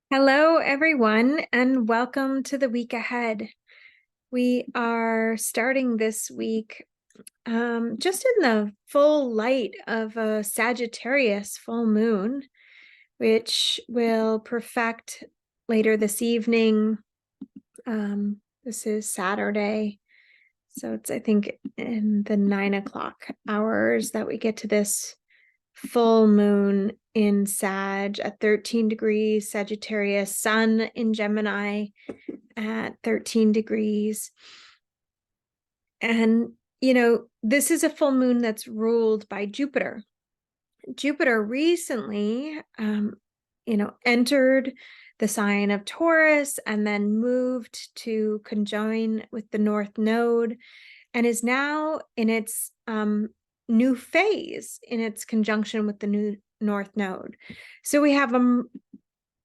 Hello, everyone, and welcome to the week ahead. We are starting this week just in the full light of a Sagittarius full moon, which will perfect later this evening. This is Saturday, so it's, I think, in the 9 o'clock hours that we get to this full moon in Sag at 13 degrees, Sagittarius, Sun in Gemini at 13 degrees. And, this is a full moon that's ruled by Jupiter. Jupiter recently, entered the sign of Taurus and then moved to conjoin with the North Node and is now in its new phase in its conjunction with the new North Node. So we have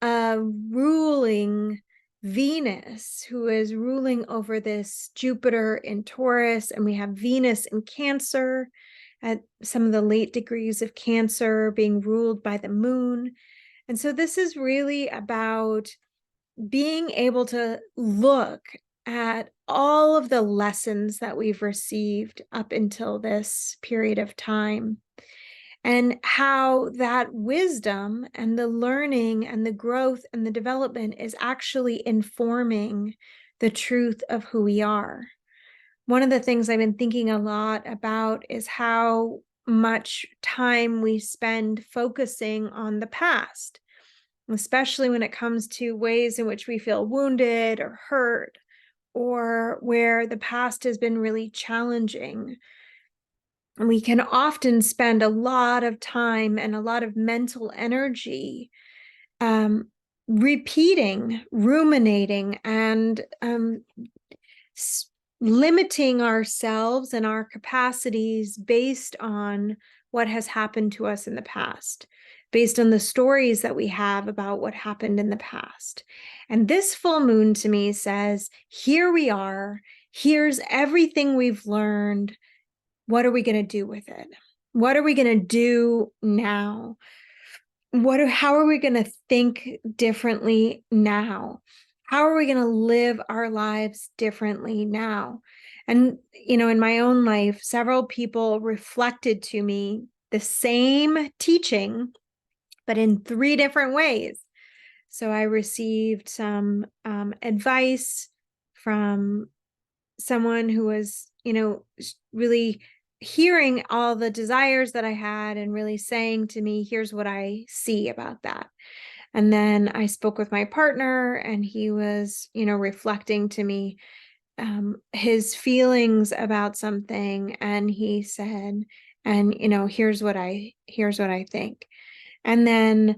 a ruling Venus who is ruling over this Jupiter in Taurus, and we have Venus in Cancer at some of the late degrees of Cancer being ruled by the moon. And so this is really about being able to look at all of the lessons that we've received up until this period of time and how that wisdom and the learning and the growth and the development is actually informing the truth of who we are. One of the things I've been thinking a lot about is how much time we spend focusing on the past, especially when it comes to ways in which we feel wounded or hurt, or where the past has been really challenging. We can often spend a lot of time and a lot of mental energy repeating, ruminating, and limiting ourselves and our capacities based on what has happened to us in the past, based on the stories that we have about what happened in the past. And this full moon to me says, here we are, here's everything we've learned. What are we going to do with it? What are we going to do now? How are we going to think differently now? How are we going to live our lives differently now? And, in my own life, several people reflected to me the same teaching, but in 3 different ways. So I received some advice from someone who was, really hearing all the desires that I had and really saying to me, here's what I see about that. And then I spoke with my partner and he was, reflecting to me his feelings about something. And he said, and, here's what I think. And then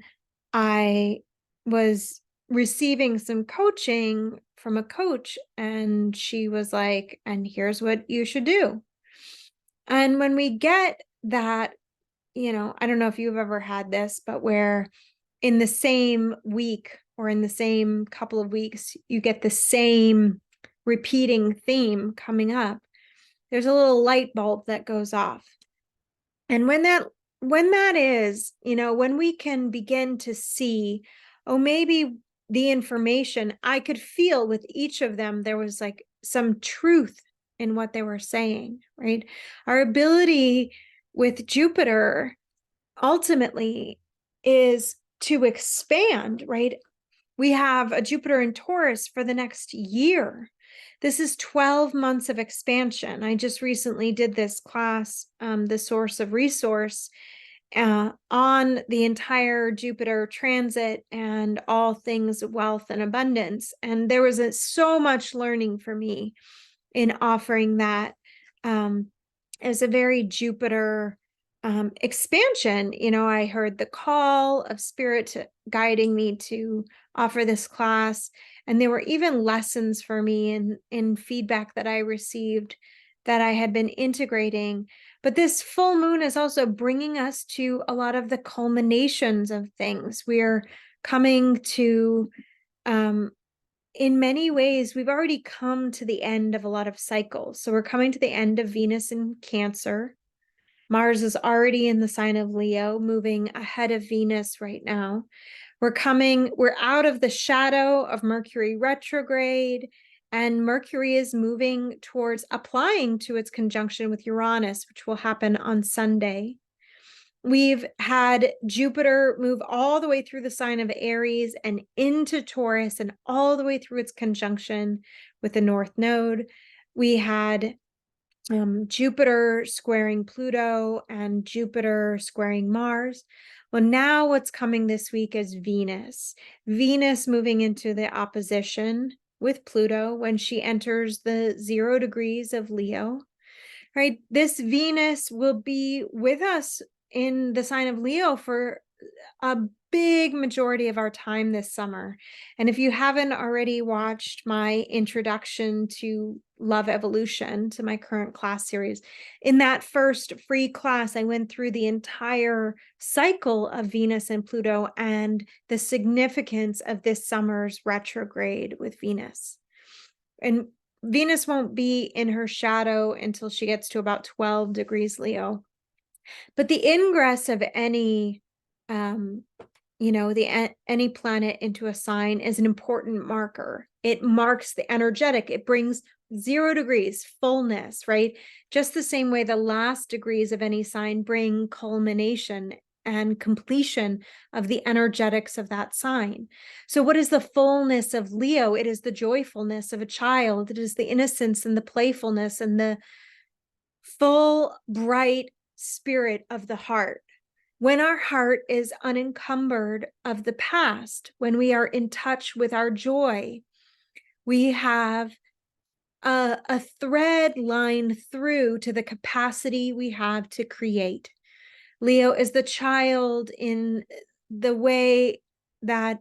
I was receiving some coaching from a coach, and she was like, and here's what you should do. And when we get that, I don't know if you've ever had this, but where in the same week or in the same couple of weeks, you get the same repeating theme coming up, there's a little light bulb that goes off. And when that is, when we can begin to see, oh, maybe the information I could feel with each of them, there was like some truth in what they were saying, right? Our ability with Jupiter ultimately is to expand, right? We have a Jupiter in Taurus for the next year. This is 12 months of expansion. I just recently did this class, The Source of Resource, on the entire Jupiter transit and all things wealth and abundance. And there was so much learning for me in offering that as a very Jupiter expansion. I heard the call of spirit guiding me to offer this class. And there were even lessons for me in feedback that I received that I had been integrating. But this full moon is also bringing us to a lot of the culminations of things. We're coming to, in many ways, we've already come to the end of a lot of cycles. So we're coming to the end of Venus in Cancer. Mars is already in the sign of Leo, moving ahead of Venus right now. We're out of the shadow of Mercury retrograde, and Mercury is moving towards applying to its conjunction with Uranus, which will happen on Sunday. We've had Jupiter move all the way through the sign of Aries and into Taurus and all the way through its conjunction with the North Node. We had Jupiter squaring Pluto and Jupiter squaring Mars. Well, now what's coming this week is Venus. Venus moving into the opposition with Pluto when she enters the 0 degrees of Leo, right? This Venus will be with us in the sign of Leo for a big majority of our time this summer. And if you haven't already watched my introduction to Love Evolution, to my current class series, in that first free class, I went through the entire cycle of Venus and Pluto and the significance of this summer's retrograde with Venus. And Venus won't be in her shadow until she gets to about 12 degrees Leo. But the ingress of any any planet into a sign is an important marker. It marks the energetic. It brings 0 degrees, fullness, right? Just the same way the last degrees of any sign bring culmination and completion of the energetics of that sign. So what is the fullness of Leo? It is the joyfulness of a child. It is the innocence and the playfulness and the full, bright spirit of the heart. When our heart is unencumbered of the past, when we are in touch with our joy, we have a thread line through to the capacity we have to create. Leo is the child in the way that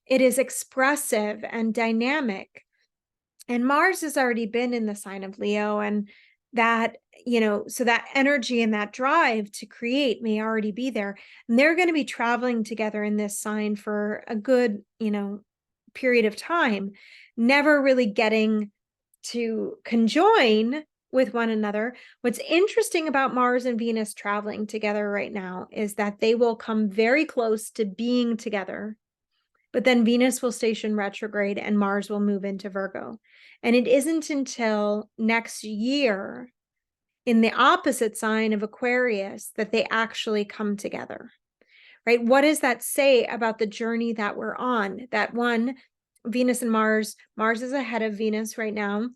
it is expressive and dynamic. And Mars has already been in the sign of Leo, and that, so that energy and that drive to create may already be there. And they're going to be traveling together in this sign for a good, period of time, never really getting to conjoin with one another. What's interesting about Mars and Venus traveling together right now is that they will come very close to being together, but then Venus will station retrograde and Mars will move into Virgo. And it isn't until next year in the opposite sign of Aquarius that they actually come together, right? What does that say about the journey that we're on? That one, Venus and Mars is ahead of Venus right now,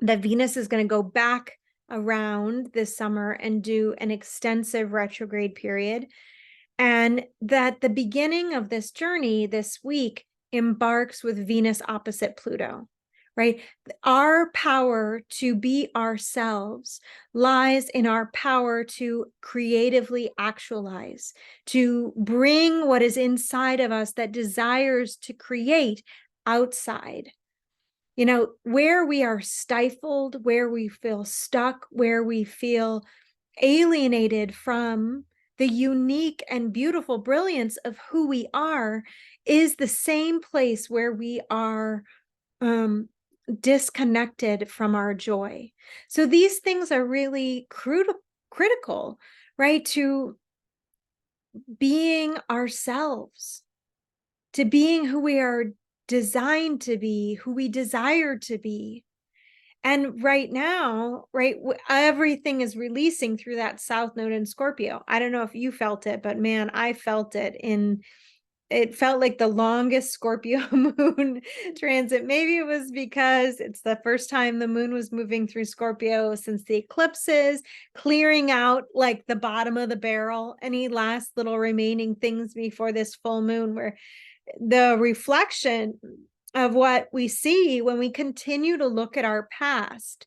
that Venus is going to go back around this summer and do an extensive retrograde period. And that the beginning of this journey this week embarks with Venus opposite Pluto, right? Our power to be ourselves lies in our power to creatively actualize, to bring what is inside of us that desires to create outside. Where we are stifled, where we feel stuck, where we feel alienated from the unique and beautiful brilliance of who we are, is the same place where we are disconnected from our joy. So these things are really critical, right? To being ourselves, to being who we are designed to be, who we desire to be. And right now, right, everything is releasing through that South Node in Scorpio. I don't know if you felt it, but man, I felt it it felt like the longest Scorpio moon transit. Maybe it was because it's the first time the moon was moving through Scorpio since the eclipses, clearing out like the bottom of the barrel, any last little remaining things before this full moon, where the reflection of what we see when we continue to look at our past,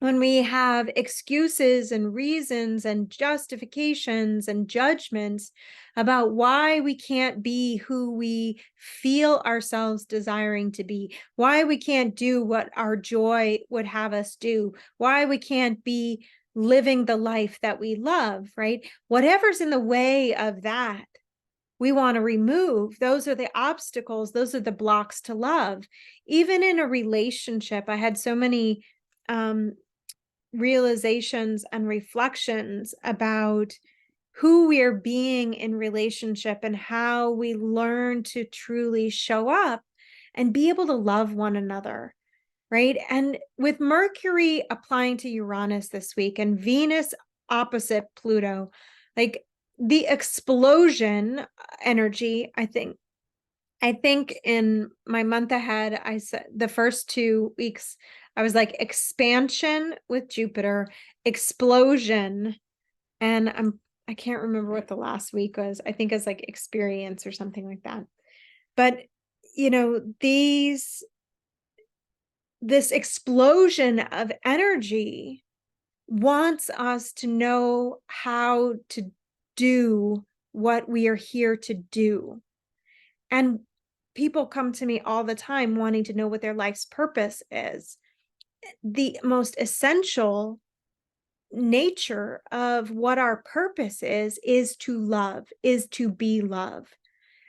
when we have excuses and reasons and justifications and judgments about why we can't be who we feel ourselves desiring to be, why we can't do what our joy would have us do, why we can't be living the life that we love, right? Whatever's in the way of that, we want to remove. Those are the obstacles. Those are the blocks to love. Even in a relationship, I had so many realizations and reflections about who we are being in relationship and how we learn to truly show up and be able to love one another, right? And with Mercury applying to Uranus this week and Venus opposite Pluto, like the explosion energy, I think in my month ahead, I said the first 2 weeks, I was like expansion with Jupiter, explosion, and I can't remember what the last week was. I think it's like experience or something like that. But this explosion of energy wants us to know how to do what we are here to do. And people come to me all the time wanting to know what their life's purpose is. The most essential nature of what our purpose is to love, is to be love,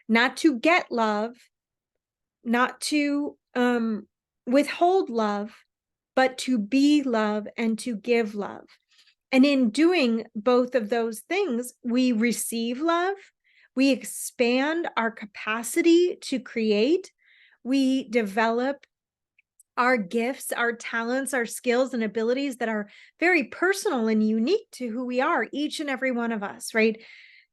not to get love, not to withhold love, but to be love and to give love. And in doing both of those things, we receive love, we expand our capacity to create, we develop our gifts, our talents, our skills and abilities that are very personal and unique to who we are, each and every one of us, right?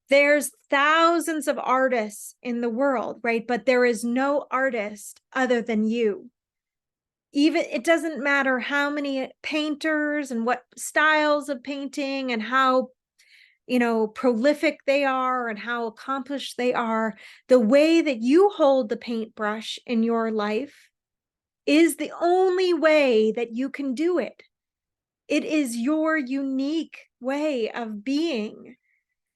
There's thousands of artists in the world, right? But there is no artist other than you. Even it doesn't matter how many painters and what styles of painting and how prolific they are and how accomplished they are, the way that you hold the paintbrush in your life is the only way that you can do it. It is your unique way of being,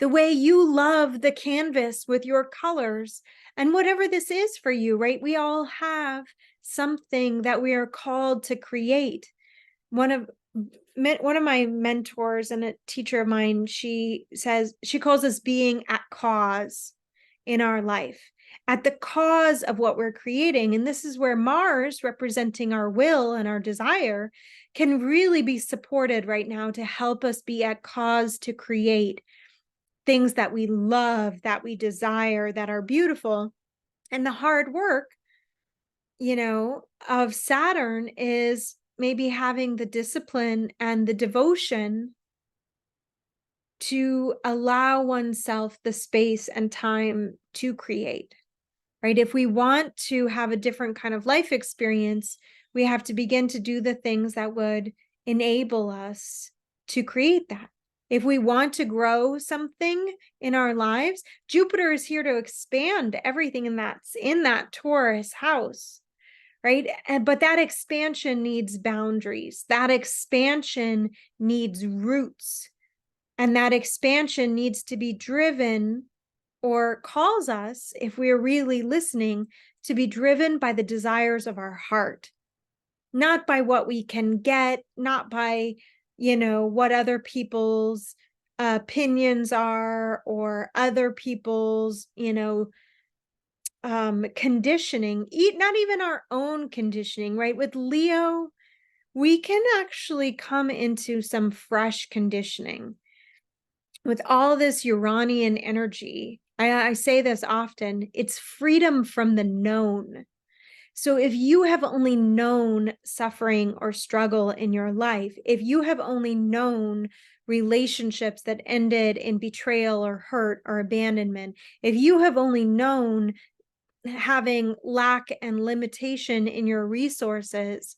the way you love the canvas with your colors and whatever this is for you, right? We all have something that we are called to create. One of my mentors and a teacher of mine, she calls us being at cause in our life, at the cause of what we're creating. And this is where Mars, representing our will and our desire, can really be supported right now to help us be at cause to create things that we love, that we desire, that are beautiful. And the hard work, of Saturn is maybe having the discipline and the devotion to allow oneself the space and time to create, right? If we want to have a different kind of life experience, we have to begin to do the things that would enable us to create that. If we want to grow something in our lives, Jupiter is here to expand everything in that Taurus house, right? But that expansion needs boundaries. That expansion needs roots. And that expansion needs to be driven, or calls us, if we're really listening, to be driven by the desires of our heart, not by what we can get, not by, what other people's opinions are, or other people's, conditioning, not even our own conditioning, right? With Leo, we can actually come into some fresh conditioning. With all this Uranian energy, I say this often, it's freedom from the known. So if you have only known suffering or struggle in your life, if you have only known relationships that ended in betrayal or hurt or abandonment, if you have only known having lack and limitation in your resources,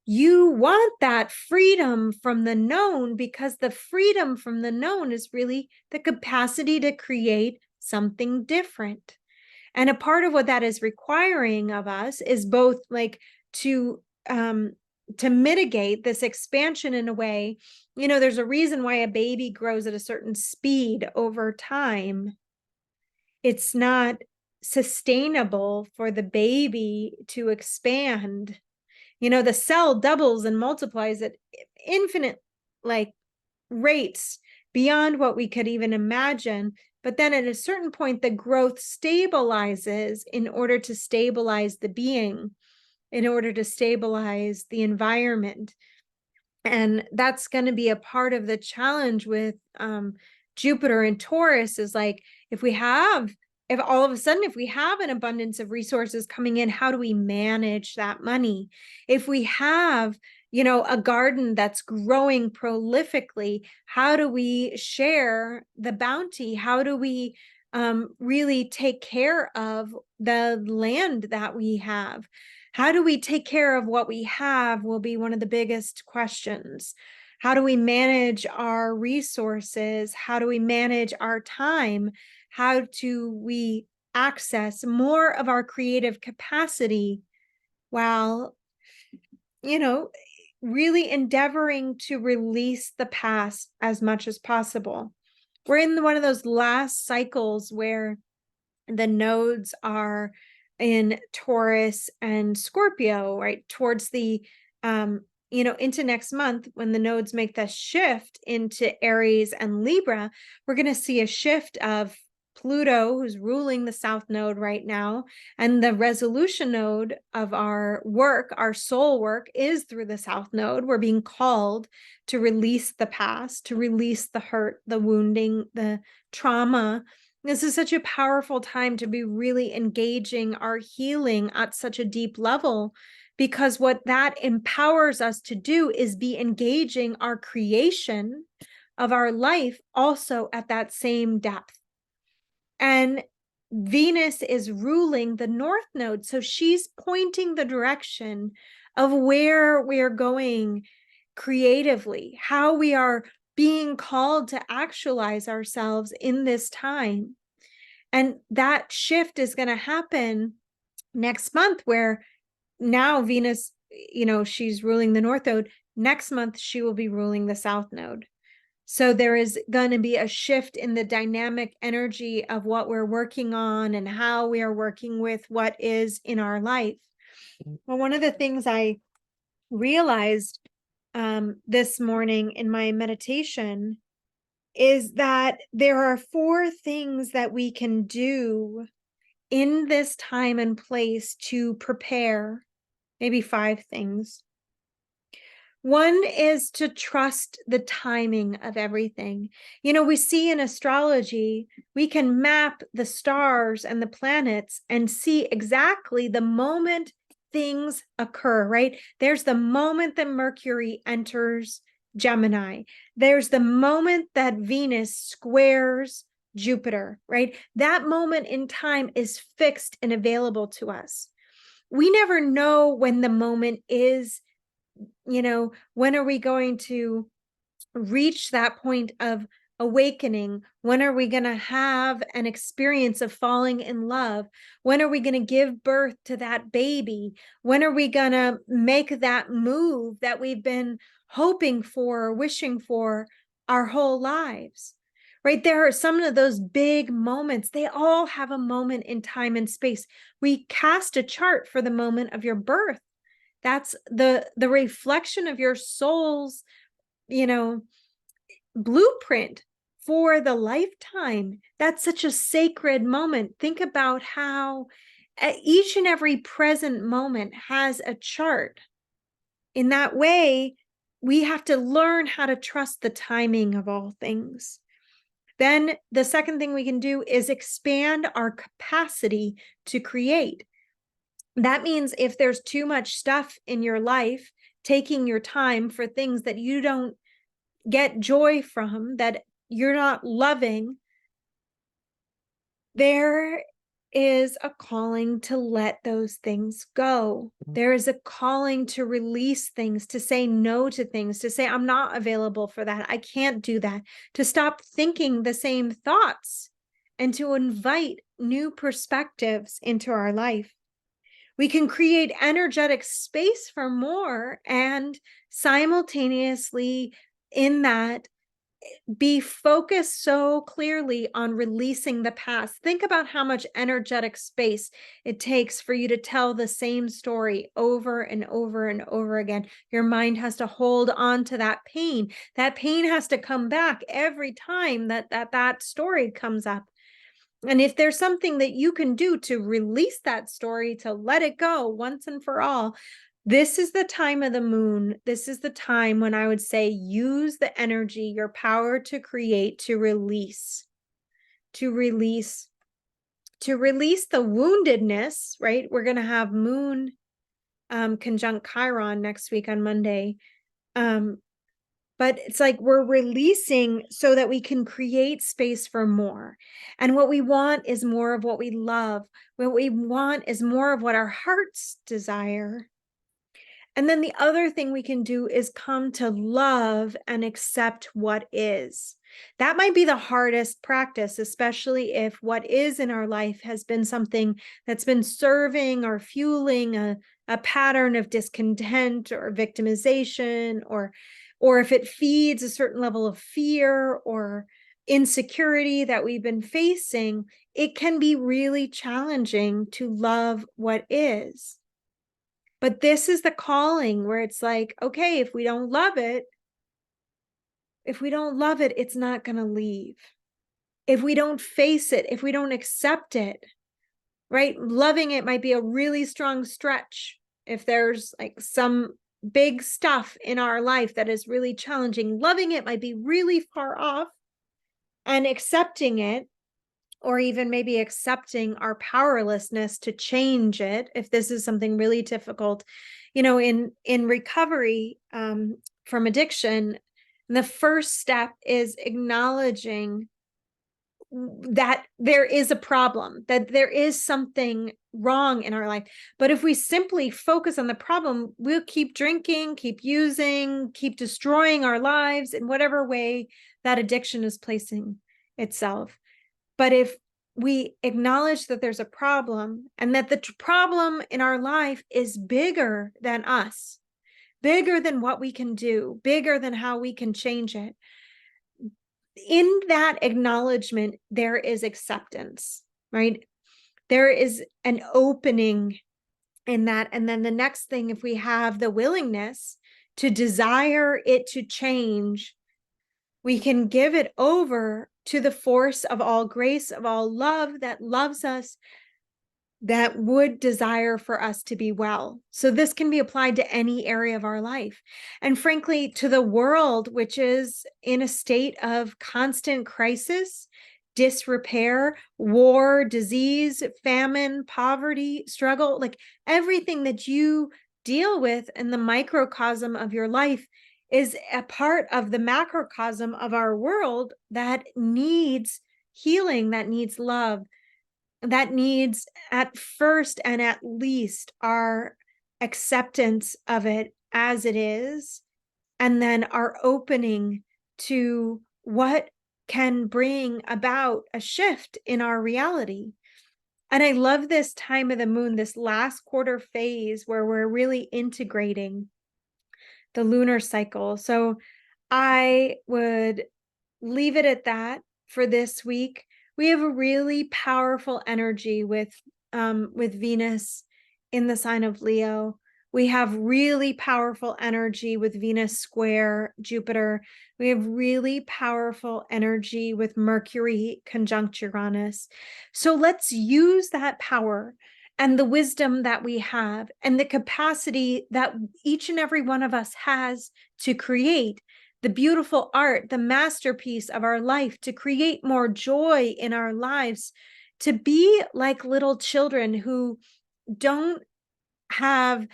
you want that freedom from the known, because the freedom from the known is really the capacity to create something different. And a part of what that is requiring of us is both like to mitigate this expansion in a way. There's a reason why a baby grows at a certain speed over time. It's not sustainable for the baby to expand. The cell doubles and multiplies at infinite rates beyond what we could even imagine. But then at a certain point, the growth stabilizes in order to stabilize the being, in order to stabilize the environment. And that's going to be a part of the challenge with Jupiter and Taurus, is like, if all of a sudden, if we have an abundance of resources coming in, how do we manage that money? If we have, a garden that's growing prolifically, how do we share the bounty? How do we really take care of the land that we have? How do we take care of what we have will be one of the biggest questions. How do we manage our resources? How do we manage our time? How do we access more of our creative capacity while, really endeavoring to release the past as much as possible? We're in one of those last cycles where the nodes are in Taurus and Scorpio, right? Towards the, into next month, when the nodes make the shift into Aries and Libra, we're going to see a shift of Pluto, who's ruling the South Node right now, and the resolution node of our work, our soul work, is through the South Node. We're being called to release the past, to release the hurt, the wounding, the trauma. This is such a powerful time to be really engaging our healing at such a deep level, because what that empowers us to do is be engaging our creation of our life also at that same depth. And Venus is ruling the North Node, so she's pointing the direction of where we are going creatively, how we are being called to actualize ourselves in this time. And that shift is going to happen next month, where now Venus, she's ruling the North Node. Next month, she will be ruling the South Node. So there is going to be a shift in the dynamic energy of what we're working on and how we are working with what is in our life. Well, one of the things I realized this morning in my meditation is that there are 4 things that we can do in this time and place to prepare, maybe 5 things. One is to trust the timing of everything. We see in astrology, we can map the stars and the planets and see exactly the moment things occur, right? There's the moment that Mercury enters Gemini. There's the moment that Venus squares Jupiter, right? That moment in time is fixed and available to us. We never know when the moment is. When are we going to reach that point of awakening? When are we going to have an experience of falling in love? When are we going to give birth to that baby? When are we going to make that move that we've been hoping for, wishing for our whole lives? Right? There are some of those big moments. They all have a moment in time and space. We cast a chart for the moment of your birth. That's the reflection of your soul's, blueprint for the lifetime. That's such a sacred moment. Think about how each and every present moment has a chart. In that way, we have to learn how to trust the timing of all things. Then the second thing we can do is expand our capacity to create. That means if there's too much stuff in your life, taking your time for things that you don't get joy from, that you're not loving, there is a calling to let those things go. There is a calling to release things, to say no to things, to say, I'm not available for that. I can't do that. To stop thinking the same thoughts and to invite new perspectives into our life. We can create energetic space for more, and simultaneously in that be focused so clearly on releasing the past. Think about how much energetic space it takes for you to tell the same story over and over and over again. Your mind has to hold on to that pain. That pain has to come back every time that story comes up. And if there's something that you can do to release that story, to let it go once and for all, This is the time of the moon. This is the time when I would say use the energy, your power to create, to release the woundedness, right? We're going to have moon conjunct Chiron next week on Monday. But it's like we're releasing so that we can create space for more. And what we want is more of what we love. What we want is more of what our hearts desire. And then the other thing we can do is come to love and accept what is. That might be the hardest practice, especially if what is in our life has been something that's been serving or fueling a pattern of discontent or victimization, or if it feeds a certain level of fear or insecurity that we've been facing. It can be really challenging to love what is. But this is the calling where it's like, okay, if we don't love it, it's not going to leave. If we don't face it, if we don't accept it, right? Loving it might be a really strong stretch. If there's like some big stuff in our life that is really challenging, loving it might be really far off, and accepting it, or even maybe accepting our powerlessness to change it, if this is something really difficult, in recovery from addiction, the first step is acknowledging that there is a problem, that there is something wrong in our life. But if we simply focus on the problem, we'll keep drinking, keep using, keep destroying our lives in whatever way that addiction is placing itself. But if we acknowledge that there's a problem, and that the problem in our life is bigger than us, bigger than what we can do, bigger than how we can change it, in that acknowledgement, there is acceptance, right? There is an opening in that. And then the next thing, if we have the willingness to desire it to change, we can give it over to the force of all grace, of all love that loves us, that would desire for us to be well. So this can be applied to any area of our life. And frankly, to the world, which is in a state of constant crisis, disrepair, war, disease, famine, poverty, struggle, like everything that you deal with in the microcosm of your life is a part of the macrocosm of our world that needs healing, that needs love, that needs at first and at least our acceptance of it as it is, and then our opening to what can bring about a shift in our reality. And I love this time of the moon, this last quarter phase where we're really integrating the lunar cycle. So I would leave it at that for this week. We have a really powerful energy with Venus in the sign of Leo. We have really powerful energy with Venus square Jupiter. We have really powerful energy with Mercury conjunct Uranus. So let's use that power and the wisdom that we have and the capacity that each and every one of us has to create the beautiful art, the masterpiece of our life, to create more joy in our lives, to be like little children who don't have,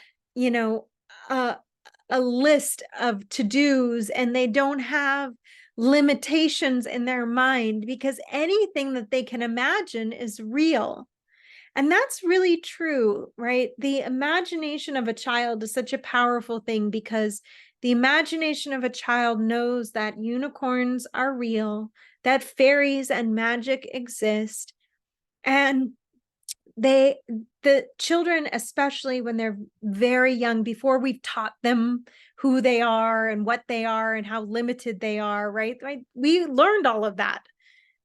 a list of to-dos, and they don't have limitations in their mind, because anything that they can imagine is real. And that's really true, right? The imagination of a child is such a powerful thing, because the imagination of a child knows that unicorns are real, that fairies and magic exist. And the children, especially when they're very young, before we've taught them who they are and what they are and how limited they are, right? We learned all of that.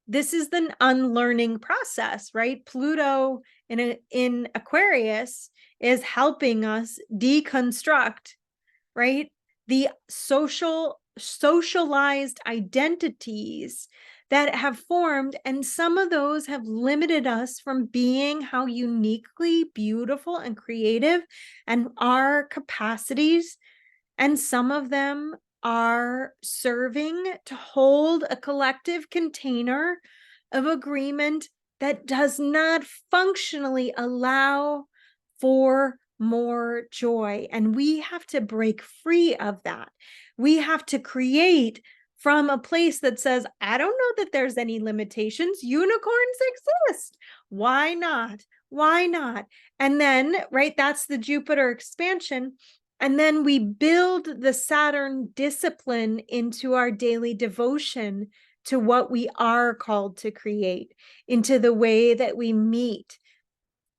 This is the unlearning process, right? Pluto in Aquarius is helping us deconstruct, right? The socialized identities that have formed. And some of those have limited us from being how uniquely beautiful and creative and our capacities. And some of them are serving to hold a collective container of agreement that does not functionally allow for more joy. And we have to break free of that. We have to create from a place that says, I don't know that there's any limitations. Unicorns exist. Why not? Why not? And then, right, that's the Jupiter expansion. And then we build the Saturn discipline into our daily devotion to what we are called to create, into the way that we meet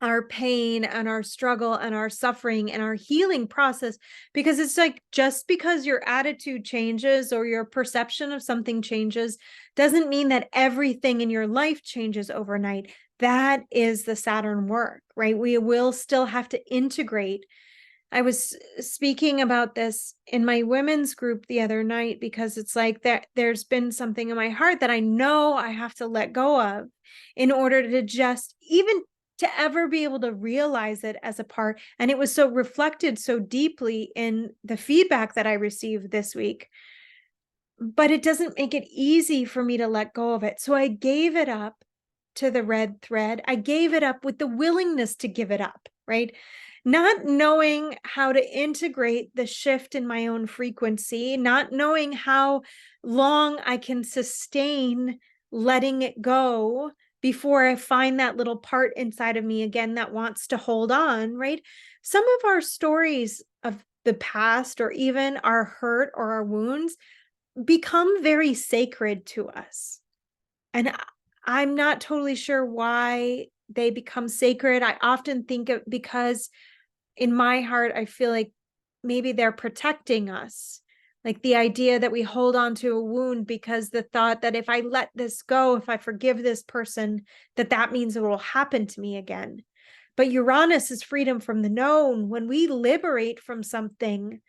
our pain and our struggle and our suffering and our healing process. Because it's like, just because your attitude changes or your perception of something changes doesn't mean that everything in your life changes overnight. That is the Saturn work, right? We will still have to integrate. I was speaking about this in my women's group the other night, because it's like that there's been something in my heart that I know I have to let go of in order to just even to ever be able to realize it as a part. And it was so reflected so deeply in the feedback that I received this week. But it doesn't make it easy for me to let go of it. So I gave it up to the red thread. I gave it up with the willingness to give it up, right? Not knowing how to integrate the shift in my own frequency, not knowing how long I can sustain letting it go before I find that little part inside of me again that wants to hold on, right? Some of our stories of the past, or even our hurt or our wounds, become very sacred to us. And I'm not totally sure why they become sacred. I often think of, because in my heart, I feel like maybe they're protecting us. Like the idea that we hold on to a wound because the thought that if I let this go, if I forgive this person, that means it will happen to me again. But Uranus is freedom from the known. When we liberate from something,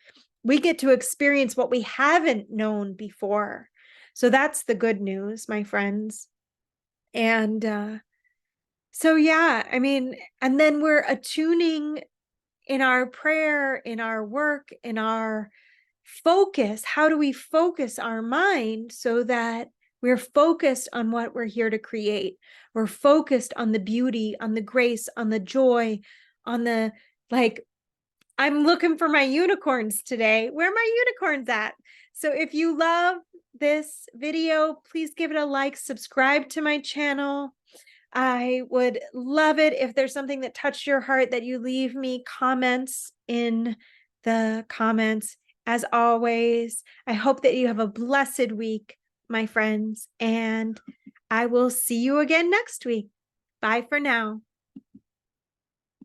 we get to experience what we haven't known before. So that's the good news, my friends. And so, yeah, I mean, and then we're attuning in our prayer, in our work, in our focus. How do we focus our mind so that we're focused on what we're here to create? We're focused on the beauty, on the grace, on the joy, on the, like, I'm looking for my unicorns today. Where are my unicorns at? So if you love this video, please give it a like, subscribe to my channel. I would love it if there's something that touched your heart, that you leave me comments in the comments. As always, I hope that you have a blessed week, my friends, and I will see you again next week. Bye for now.